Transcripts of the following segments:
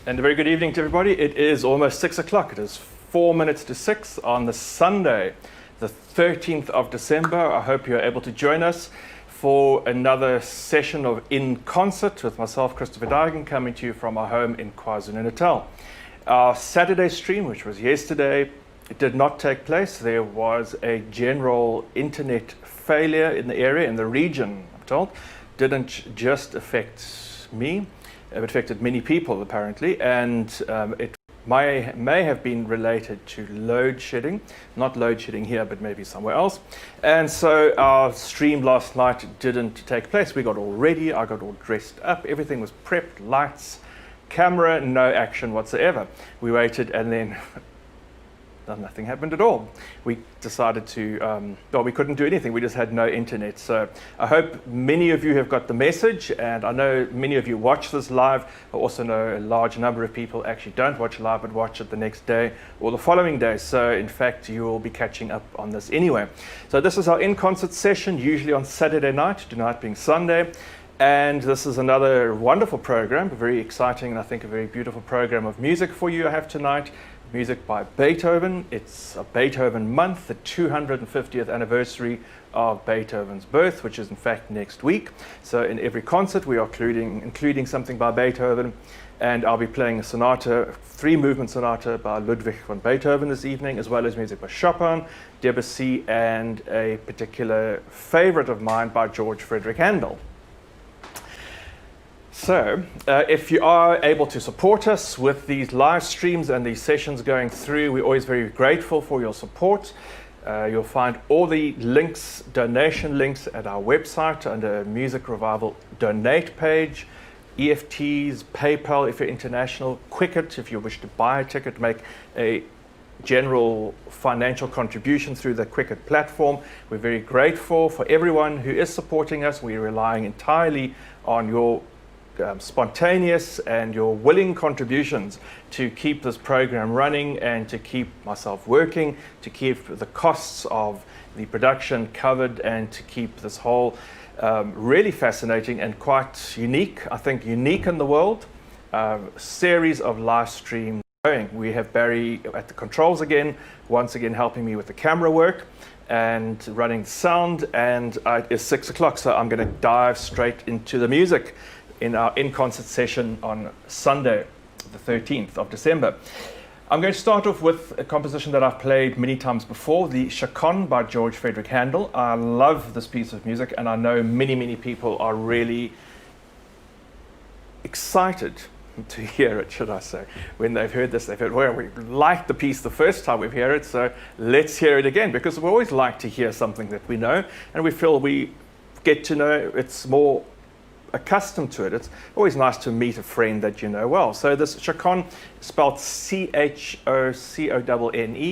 And a very good evening to everybody. It is almost 6 o'clock. It is 4 minutes to 6 on the Sunday, the 13th of December. I hope you're able to join us for another session of In Concert with myself, Christopher Duigan, coming to you from our home in KwaZulu-Natal. Our Saturday stream, which was yesterday, it did not take place. There was a general internet failure in the area, in the region, I'm told. Didn't just affect me. It affected many people, apparently, and it may have been related to load shedding. Not load shedding here, but maybe somewhere else. And so our stream last night didn't take place. We got all ready. I got all dressed up. Everything was prepped, lights, camera, no action whatsoever. We waited, and then nothing happened at all. We decided to, we couldn't do anything. We just had no internet. So I hope many of you have got the message, and I know many of you watch this live. I also know a large number of people actually don't watch live, but watch it the next day or the following day. So in fact, you will be catching up on this anyway. So this is our in-concert session, usually on Saturday night, tonight being Sunday. And this is another wonderful program, very exciting, and I think a very beautiful program of music for you I have tonight. Music by Beethoven. It's a Beethoven month, the 250th anniversary of Beethoven's birth, which is in fact next week. So in every concert we are including something by Beethoven, and I'll be playing a sonata, 3-movement sonata by Ludwig van Beethoven this evening, as well as music by Chopin, Debussy, and a particular favorite of mine by George Frederick Handel. So, if you are able to support us with these live streams and these sessions going through, we're always very grateful for your support. You'll find all the links, donation links, at our website under Music Revival Donate page. EFTs, PayPal if you're international, Quicket if you wish to buy a ticket, make a general financial contribution through the Quicket platform. We're very grateful for everyone who is supporting us. We're relying entirely on your spontaneous and your willing contributions to keep this program running and to keep myself working, to keep the costs of the production covered, and to keep this whole really fascinating and quite unique, I think unique in the world, series of live streams going. We have Barry at the controls again, once again helping me with the camera work and running sound, and it's 6 o'clock, so I'm going to dive straight into the music in our in-concert session on Sunday, the 13th of December. I'm going to start off with a composition that I've played many times before, the Chaconne by George Frederick Handel. I love this piece of music, and I know many, many people are really excited to hear it, should I say. When they've heard this, they've heard, well, we liked the piece the first time we hear it, so let's hear it again, because we always like to hear something that we know, and we feel we get to know it's more accustomed to it. It's always nice to meet a friend that you know well. So this Chaconne, spelled C-H-O-C-O-N-E,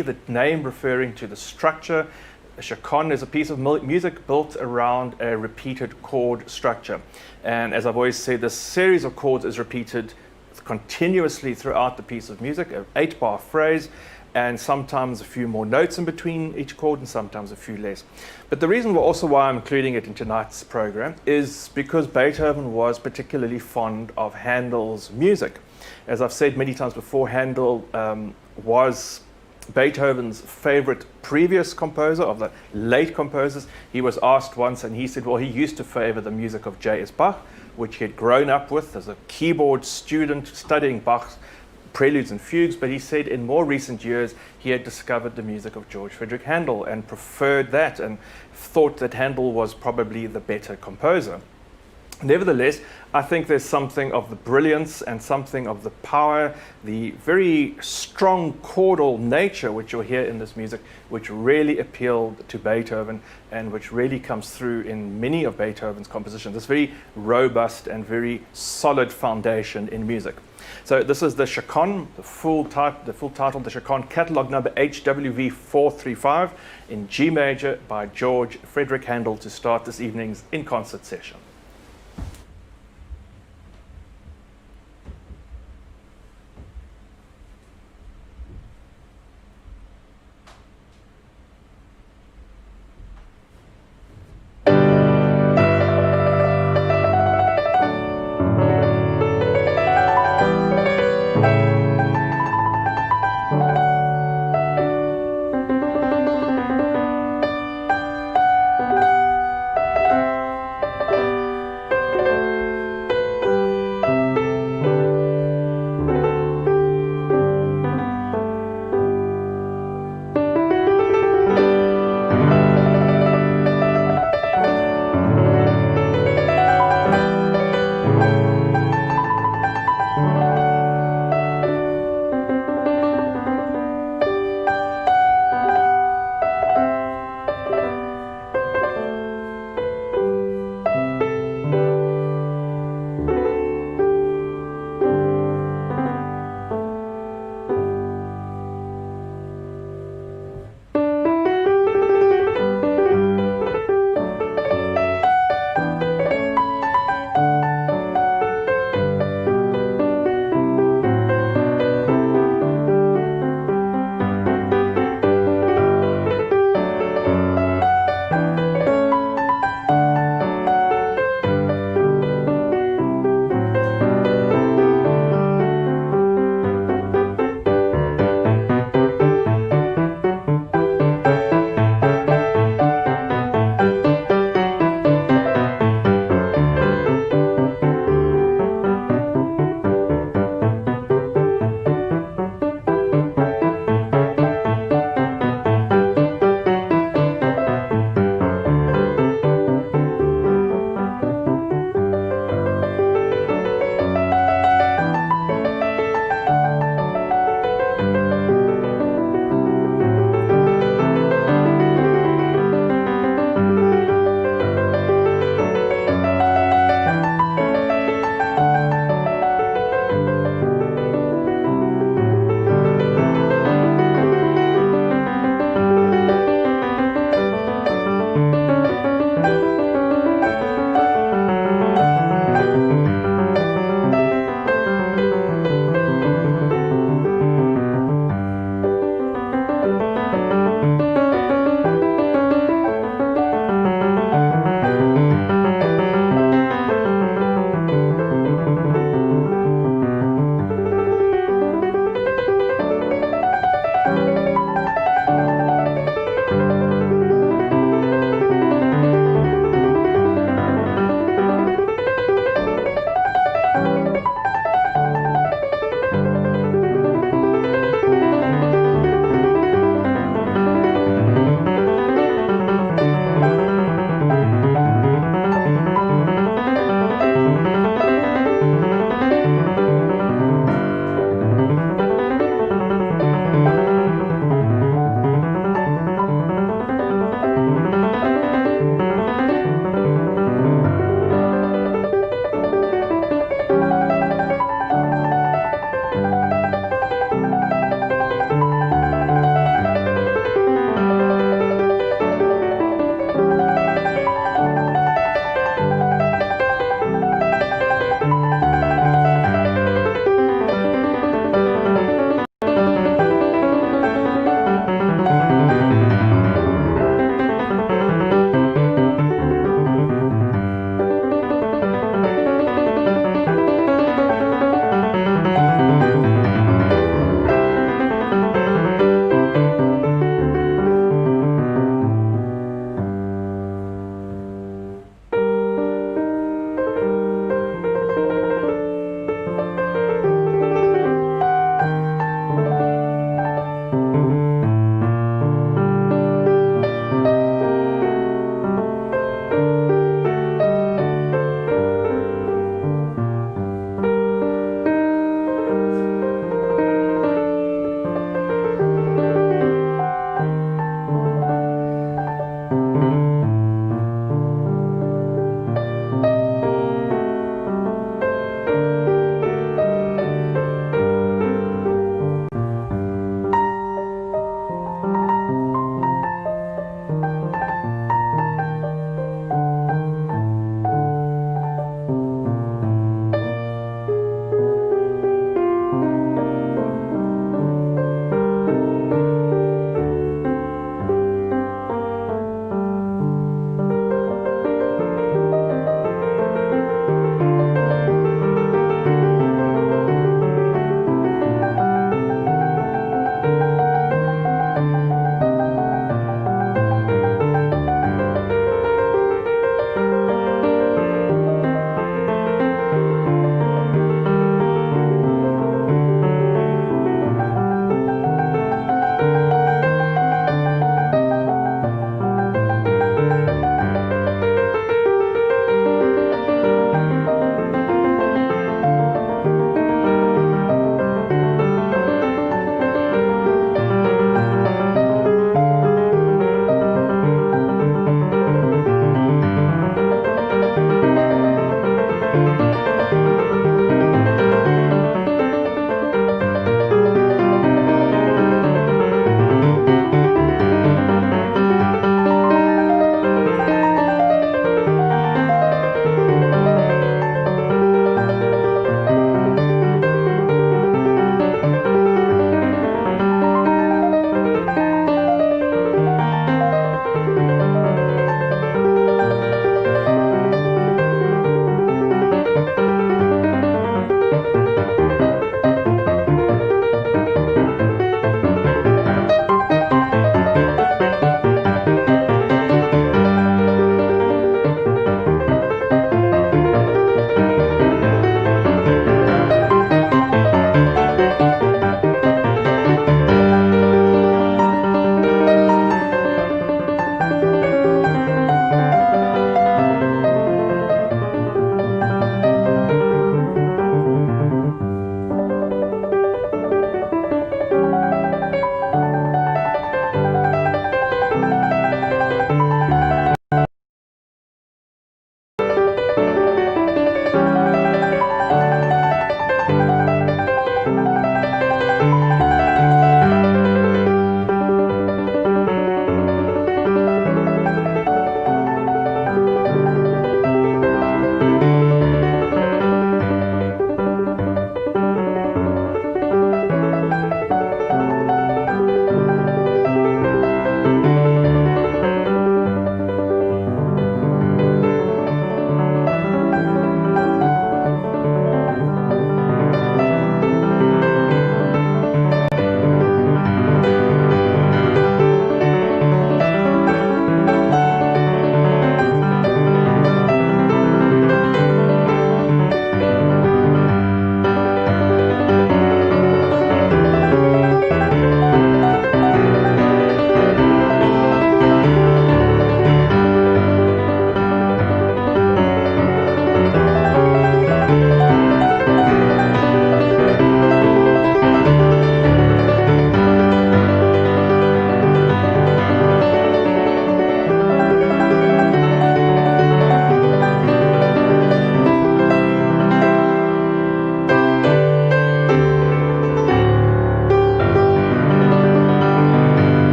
the name referring to the structure. A chaconne is a piece of music built around a repeated chord structure. And as I've always said, this series of chords is repeated continuously throughout the piece of music, an 8-bar phrase, and sometimes a few more notes in between each chord and sometimes a few less. But the reason also why I'm including it in tonight's program is because Beethoven was particularly fond of Handel's music. As I've said many times before, Handel was Beethoven's favorite previous composer, of the late composers. He was asked once, and he said, well, he used to favor the music of J.S. Bach, which he had grown up with as a keyboard student studying Bach's preludes and fugues, but he said in more recent years he had discovered the music of George Frederick Handel and preferred that, and thought that Handel was probably the better composer. Nevertheless, I think there's something of the brilliance and something of the power, the very strong chordal nature which you'll hear in this music, which really appealed to Beethoven and which really comes through in many of Beethoven's compositions. This very robust and very solid foundation in music. So this is the Chaconne, the full title, the Chaconne, catalog number HWV 435 in G major by George Frederick Handel, to start this evening's in-concert session.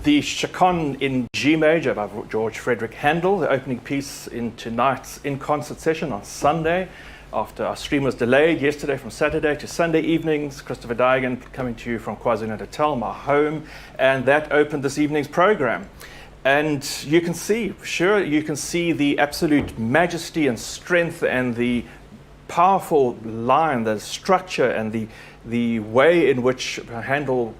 the Chaconne in G major by George Frederick Handel, the opening piece in tonight's in-concert session on Sunday. After our stream was delayed yesterday from Saturday to Sunday evenings, Christopher Duigan coming to you from KwaZulu-Natal, my home, and that opened this evening's program. And you can see, you can see the absolute majesty and strength and the powerful line, the structure and the way in which Handel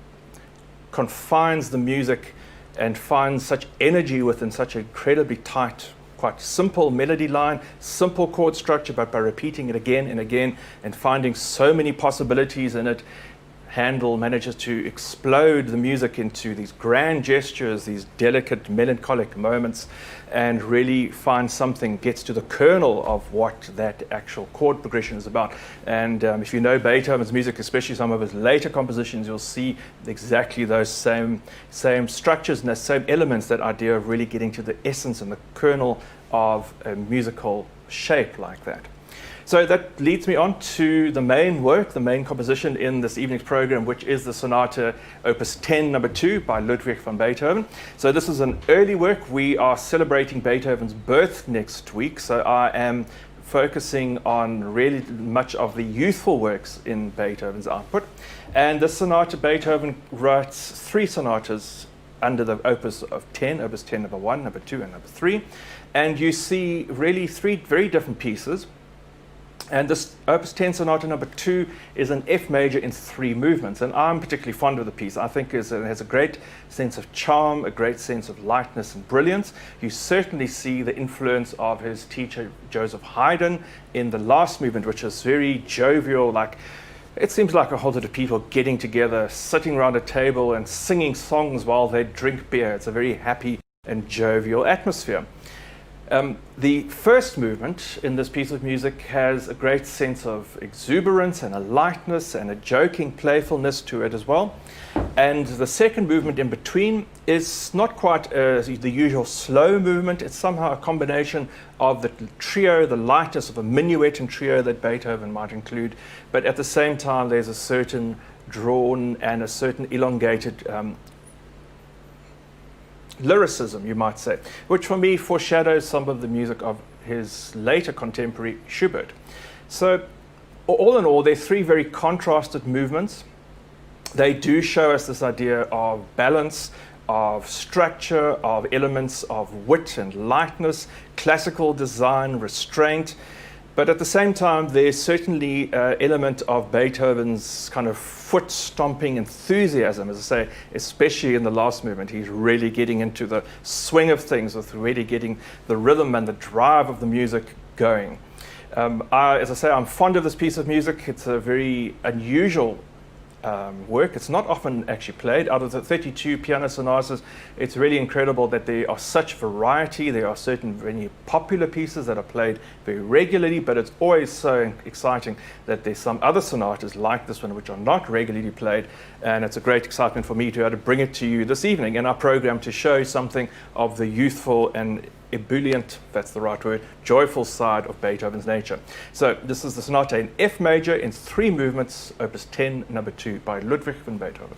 confines the music and finds such energy within such an incredibly tight, quite simple melody line, simple chord structure, but by repeating it again and again and finding so many possibilities in it, Handel manages to explode the music into these grand gestures, these delicate, melancholic moments, and really finds something, gets to the kernel of what that actual chord progression is about. And if you know Beethoven's music, especially some of his later compositions, you'll see exactly those same structures and the same elements, that idea of really getting to the essence and the kernel of a musical shape like that. So that leads me on to the main work, the main composition in this evening's program, which is the Sonata Opus 10, number 2 by Ludwig van Beethoven. So this is an early work. We are celebrating Beethoven's birth next week, so I am focusing on really much of the youthful works in Beethoven's output. And this sonata, Beethoven writes 3 sonatas under the Opus of 10, Opus 10 number 1, number 2, and number 3. And you see really 3 very different pieces. And this Opus 10 Sonata number 2 is an F major in 3 movements. And I'm particularly fond of the piece. I think it has a great sense of charm, a great sense of lightness and brilliance. You certainly see the influence of his teacher, Joseph Haydn, in the last movement, which is very jovial, like it seems like a whole lot of people getting together, sitting around a table and singing songs while they drink beer. It's a very happy and jovial atmosphere. The first movement in this piece of music has a great sense of exuberance and a lightness and a joking playfulness to it as well. And the second movement in between is not quite the usual slow movement. It's somehow a combination of the trio, the lightness of a minuet and trio that Beethoven might include, but at the same time there's a certain drawn and a certain elongated lyricism, you might say, which for me foreshadows some of the music of his later contemporary Schubert. So all in all, they're 3 very contrasted movements. They do show us this idea of balance, of structure, of elements of wit and lightness, classical design, restraint. But at the same time, there's certainly an element of Beethoven's kind of foot-stomping enthusiasm, as I say, especially in the last movement. He's really getting into the swing of things, with really getting the rhythm and the drive of the music going. As I say, I'm fond of this piece of music. It's a very unusual work. It's not often actually played. Out of the 32 piano sonatas, it's really incredible that there are such variety. There are certain very popular pieces that are played very regularly, but it's always so exciting that there's some other sonatas like this one which are not regularly played, and it's a great excitement for me to be able to bring it to you this evening in our program to show something of the youthful and ebullient, that's the right word, joyful side of Beethoven's nature. So this is the sonata in F major in 3 movements, Opus 10, number 2 by Ludwig van Beethoven.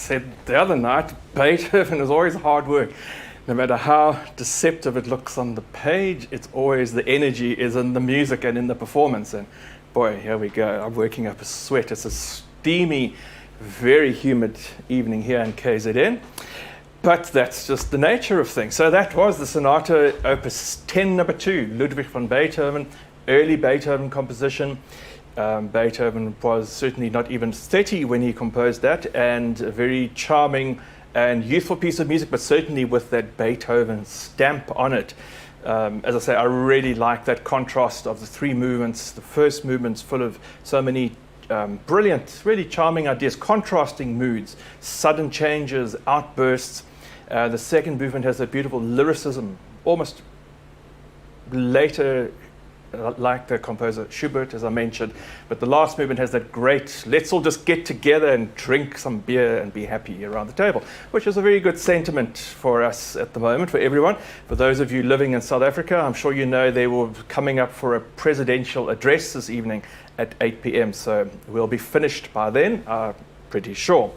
said the other night, Beethoven is always hard work. No matter how deceptive it looks on the page, it's always the energy is in the music and in the performance. And boy, here we go. I'm working up a sweat. It's a steamy, very humid evening here in KZN. But that's just the nature of things. So that was the Sonata Opus 10, number 2, Ludwig van Beethoven, early Beethoven composition. Beethoven was certainly not even 30 when he composed that, and a very charming and youthful piece of music, but certainly with that Beethoven stamp on it. As I say, I really like that contrast of the 3 movements. The first movement's full of so many brilliant, really charming ideas, contrasting moods, sudden changes, outbursts. The second movement has that beautiful lyricism, almost later, like the composer Schubert, as I mentioned. But the last movement has that great, let's all just get together and drink some beer and be happy around the table, which is a very good sentiment for us at the moment, for everyone. For those of you living in South Africa, I'm sure you know they will be coming up for a presidential address this evening at 8 p.m. So we'll be finished by then, pretty sure.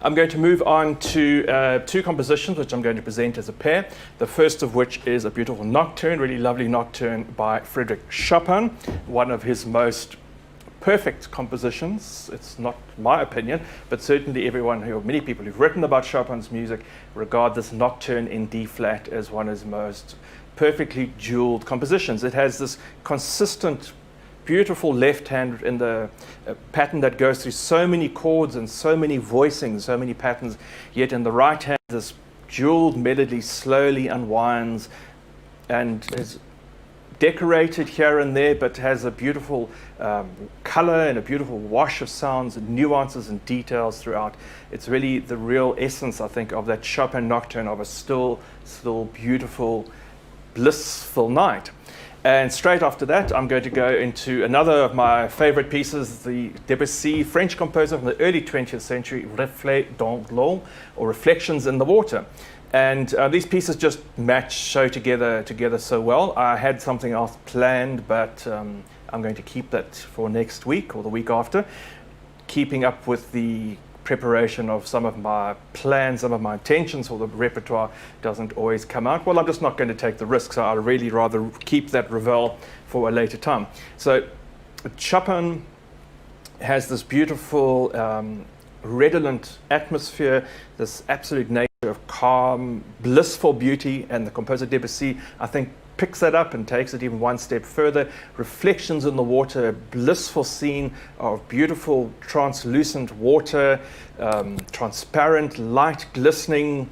I'm going to move on to 2 compositions which I'm going to present as a pair. The first of which is a beautiful nocturne, really lovely nocturne by Frédéric Chopin, one of his most perfect compositions. It's not my opinion, but certainly many people who've written about Chopin's music regard this nocturne in D flat as one of his most perfectly jeweled compositions. It has this consistent, beautiful left hand in the pattern that goes through so many chords and so many voicings, so many patterns, yet in the right hand this jeweled melody slowly unwinds and is decorated here and there, but has a beautiful color and a beautiful wash of sounds and nuances and details throughout. It's really the real essence, I think, of that Chopin nocturne, of a still, beautiful, blissful night. And straight after that, I'm going to go into another of my favorite pieces, the Debussy, French composer from the early 20th century, Reflets dans l'eau, or Reflections in the Water. And these pieces just show together so well. I had something else planned, but I'm going to keep that for next week or the week after, keeping up with the preparation of some of my plans, some of my intentions for the repertoire doesn't always come out. Well, I'm just not going to take the risk, so I'd really rather keep that revel for a later time. So Chopin has this beautiful, redolent atmosphere, this absolute nature of calm, blissful beauty, and the composer Debussy, I think, picks that up and takes it even one step further. Reflections in the water, a blissful scene of beautiful translucent water, transparent light glistening,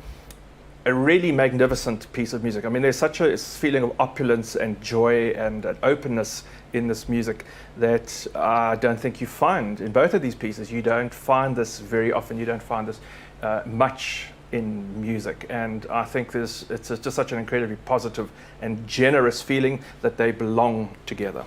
a really magnificent piece of music. I mean, there's such a feeling of opulence and joy and an openness in this music that I don't think you find in both of these pieces. You don't find this very often. You don't find this much in music, and I think it's just such an incredibly positive and generous feeling that they belong together.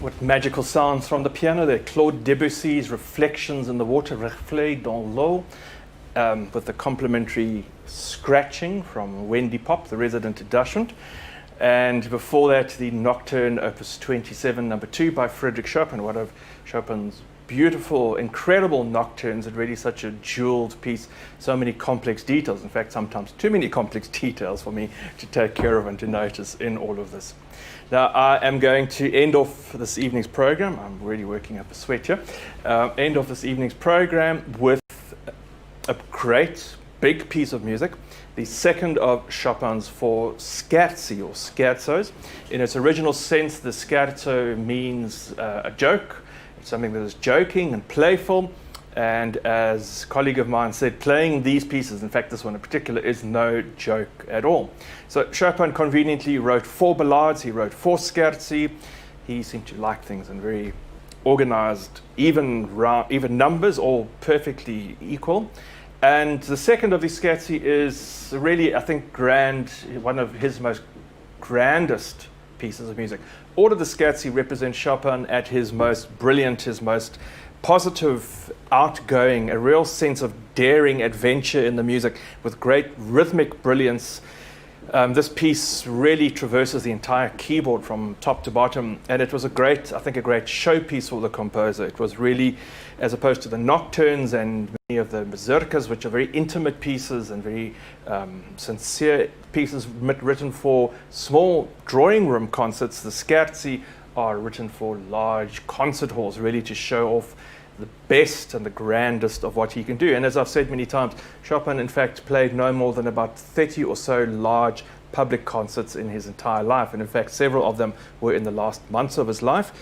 What magical sounds from the piano there. Claude Debussy's Reflections in the Water, Reflets dans l'eau, with the complementary scratching from Wendy Pop, the resident Dachshund. And before that, the Nocturne Opus 27, number 2 by Frédéric Chopin, one of Chopin's beautiful, incredible nocturnes, and really such a jeweled piece, so many complex details, in fact sometimes too many complex details for me to take care of and to notice in all of this. Now I am going to end off this evening's program, I'm really working up a sweat here, end off this evening's program with a great big piece of music, the second of Chopin's 4 scherzi or scherzos. In its original sense, the scherzo means a joke, something that is joking and playful, and as a colleague of mine said, playing these pieces, in fact this one in particular, is no joke at all. So Chopin conveniently wrote 4 ballades, he wrote 4 scherzi. He seemed to like things in very organized, even numbers, all perfectly equal. And the second of these scherzi is really, I think, grand, one of his most grandest pieces of music. All of the scherzi represent Chopin at his most brilliant, his most positive, outgoing, a real sense of daring adventure in the music with great rhythmic brilliance. This piece really traverses the entire keyboard from top to bottom, and it was a great showpiece for the composer. It was really, as opposed to the nocturnes and many of the mazurkas, which are very intimate pieces and very sincere pieces written for small drawing room concerts, the scherzi are written for large concert halls, really to show off the best and the grandest of what he can do. And as I've said many times, Chopin in fact played no more than about 30 or so large public concerts in his entire life, and in fact several of them were in the last months of his life.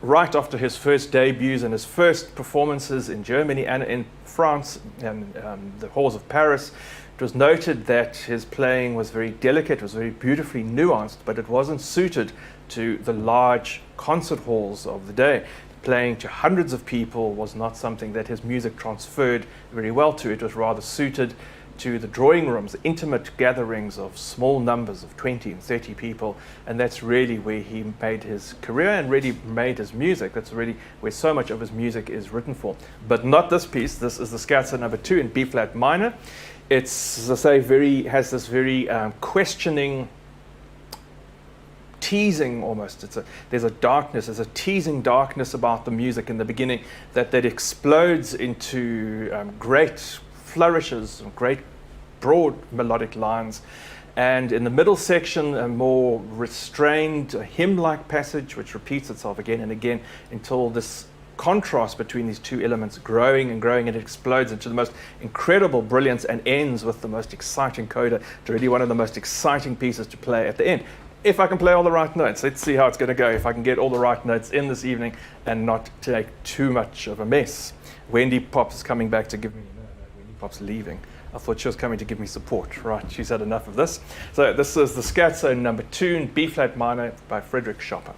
Right after his first debuts and his first performances in Germany and in France and the halls of Paris, it was noted that his playing was very delicate, was very beautifully nuanced, but it wasn't suited to the large concert halls of the day. Playing to hundreds of people was not something that his music transferred very well to. It was rather suited to the drawing rooms, intimate gatherings of small numbers of 20 and 30 people, and that's really where he made his career and really made his music. That's really where so much of his music is written for. But not this piece. This is the Scherzo number 2 in B flat minor. It's, as I say, has this very questioning, teasing almost. There's a darkness, there's a teasing darkness about the music in the beginning that explodes into great flourishes, great broad melodic lines. And in the middle section, a more restrained hymn-like passage which repeats itself again and again until this contrast between these two elements growing and growing, and it explodes into the most incredible brilliance and ends with the most exciting coda to really one of the most exciting pieces to play at the end. If I can play all the right notes, let's see how it's going to go. If I can get all the right notes in this evening and not take too much of a mess. Wendy Pop's coming back to give me, no, Wendy Pop's leaving. I thought she was coming to give me support. Right, she's had enough of this. So this is the Scherzo number 2 in B flat minor by Frédéric Chopin.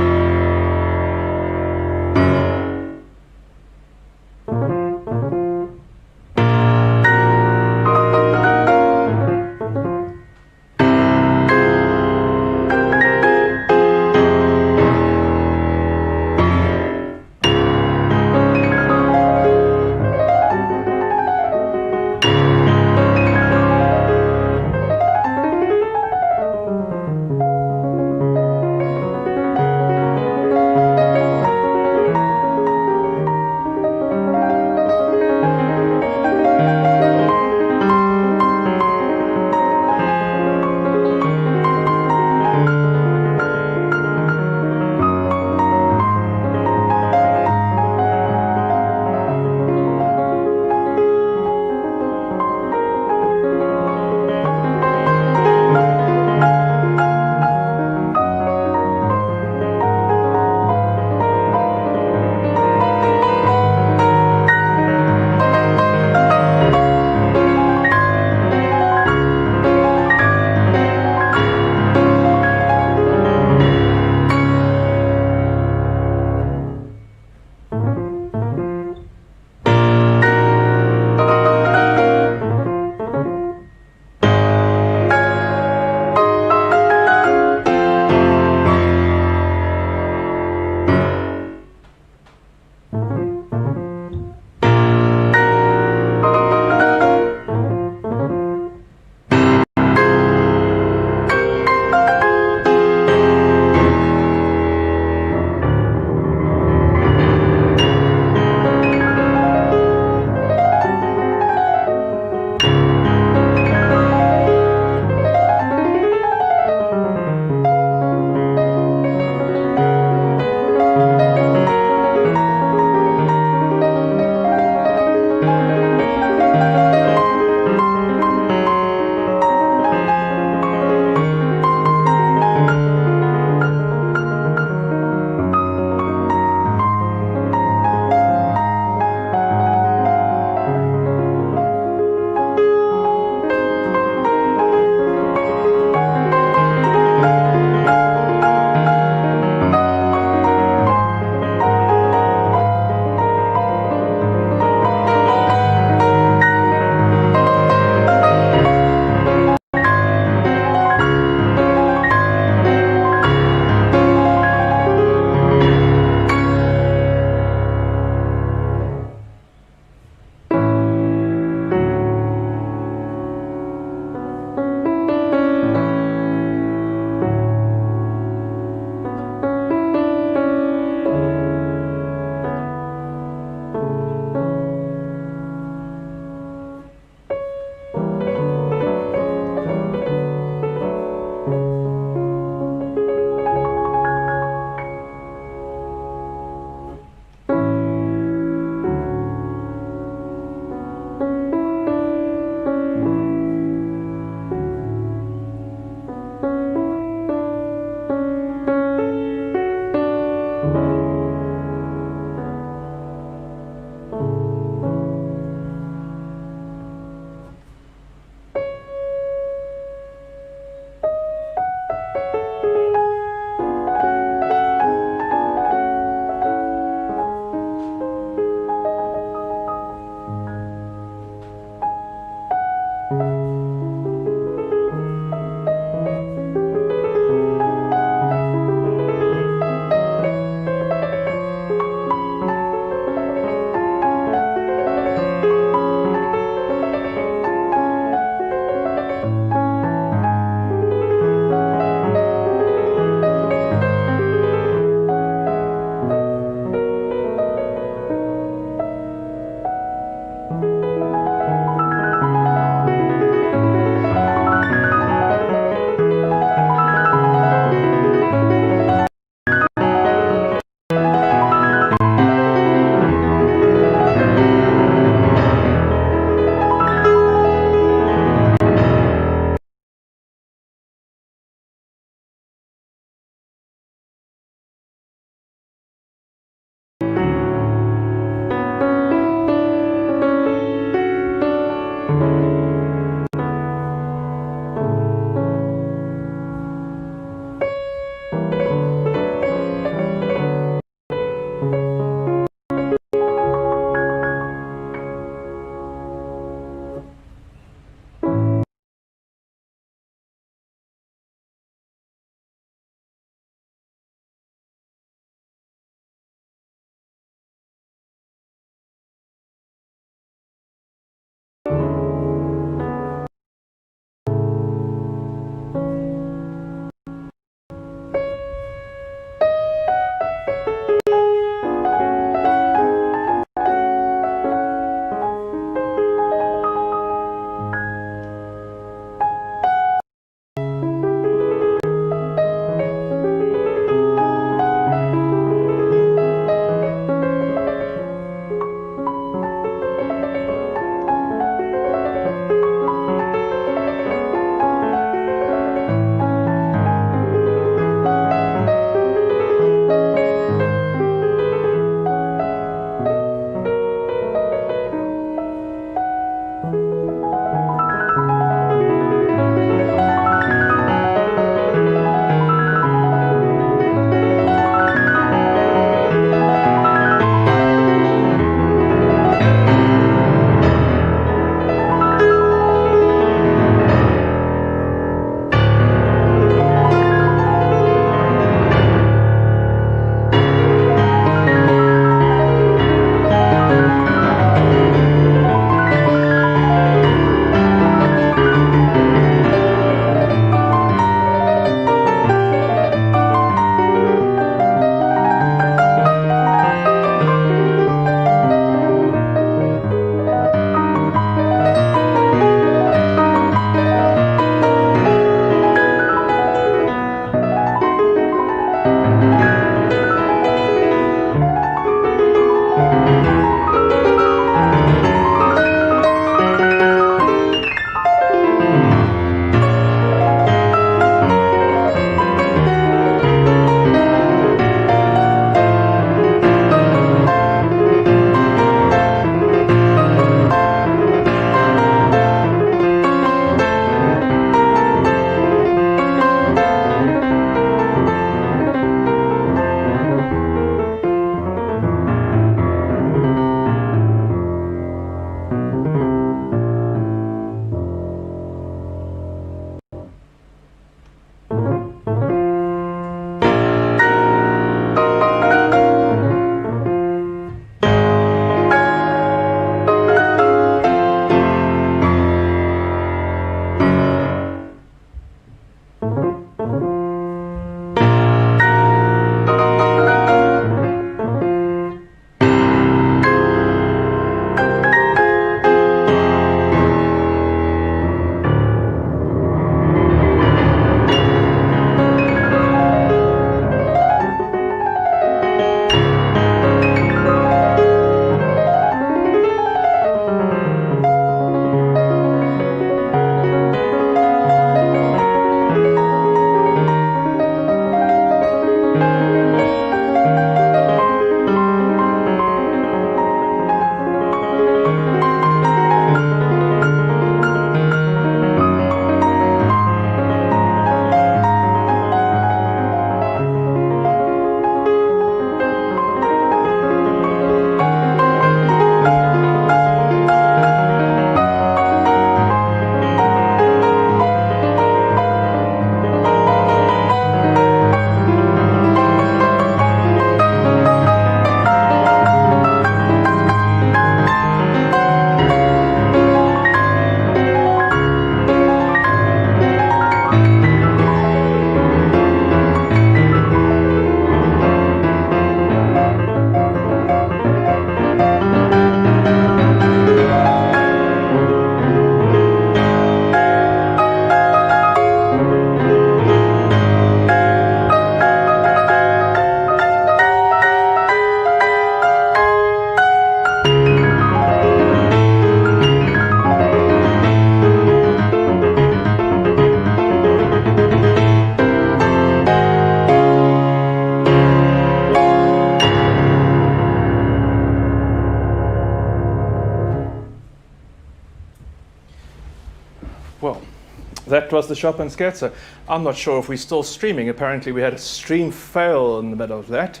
that was the Chopin Scherzo. I'm not sure if we're still streaming. Apparently we had a stream fail in the middle of that.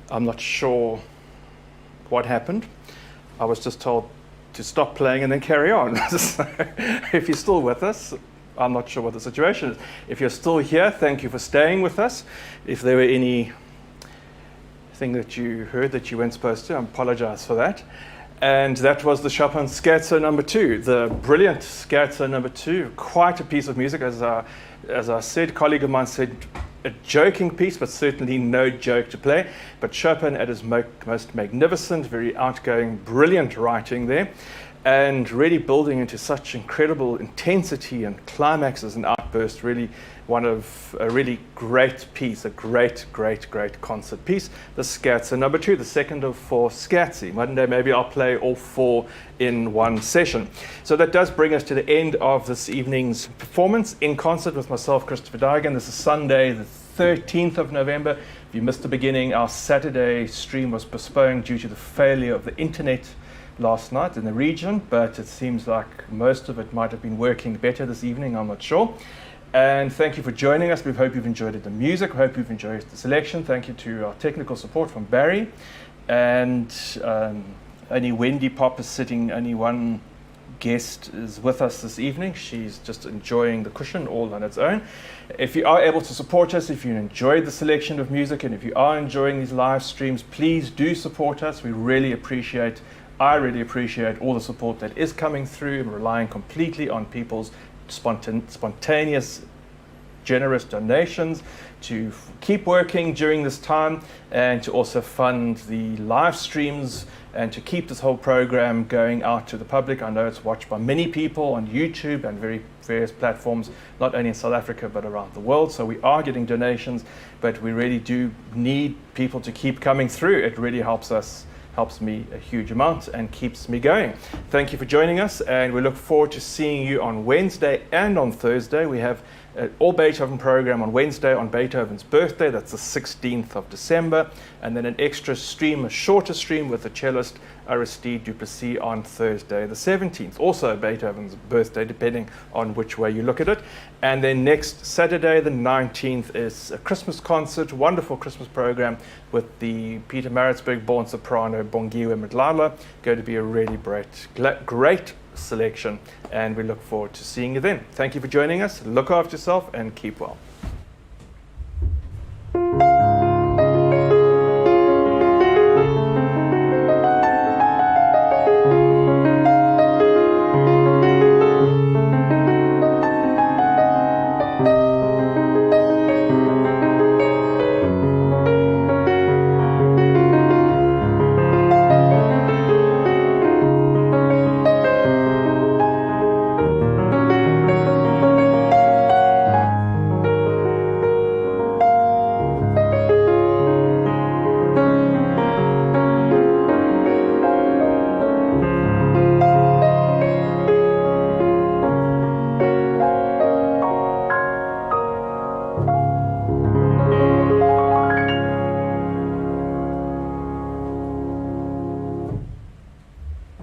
I'm not sure what happened. I was just told to stop playing and then carry on. So if you're still with us, I'm not sure what the situation is. If you're still here, thank you for staying with us. If there were anything that you heard that you weren't supposed to, I apologize for that. And that was the Chopin Scherzo number 2, the brilliant Scherzo number 2. Quite a piece of music, as I said. A colleague of mine said, a joking piece, but certainly no joke to play. But Chopin at his most magnificent, very outgoing, brilliant writing there, and really building into such incredible intensity and climaxes and outbursts. Really one of a really great piece, a great concert piece. The Scherzo number 2, the second of 4 scherzi. One day maybe I'll play all 4 in one session. So that does bring us to the end of this evening's performance in concert with myself, Christopher Duigan. This is Sunday, the 13th of November. If you missed the beginning, our Saturday stream was postponed due to the failure of the internet last night in the region, but it seems like most of it might have been working better this evening, I'm not sure. And thank you for joining us. We hope you've enjoyed the music. We hope you've enjoyed the selection. Thank you to our technical support from Barry. And only Wendy Pop is sitting, only one guest is with us this evening. She's just enjoying the cushion all on its own. If you are able to support us, if you enjoyed the selection of music, and if you are enjoying these live streams, please do support us. I really appreciate all the support that is coming through. I'm relying completely on people's spontaneous, generous donations to keep working during this time, and to also fund the live streams and to keep this whole program going out to the public. I know it's watched by many people on YouTube and various platforms, not only in South Africa but around the world. So we are getting donations, but we really do need people to keep coming through. It really helps me a huge amount and keeps me going. Thank you for joining us, and we look forward to seeing you on Wednesday and on Thursday. We have an all Beethoven program on Wednesday on Beethoven's birthday. That's the 16th of December. And then an extra stream, a shorter stream with the cellist Aristide Duplessis on Thursday the 17th. Also Beethoven's birthday, depending on which way you look at it. And then next Saturday the 19th is a Christmas concert, wonderful Christmas program with the Peter Maritzburg born soprano Bongiwe Mdlala. Going to be a really great selection, and we look forward to seeing you then. Thank you for joining us. Look after yourself and keep well.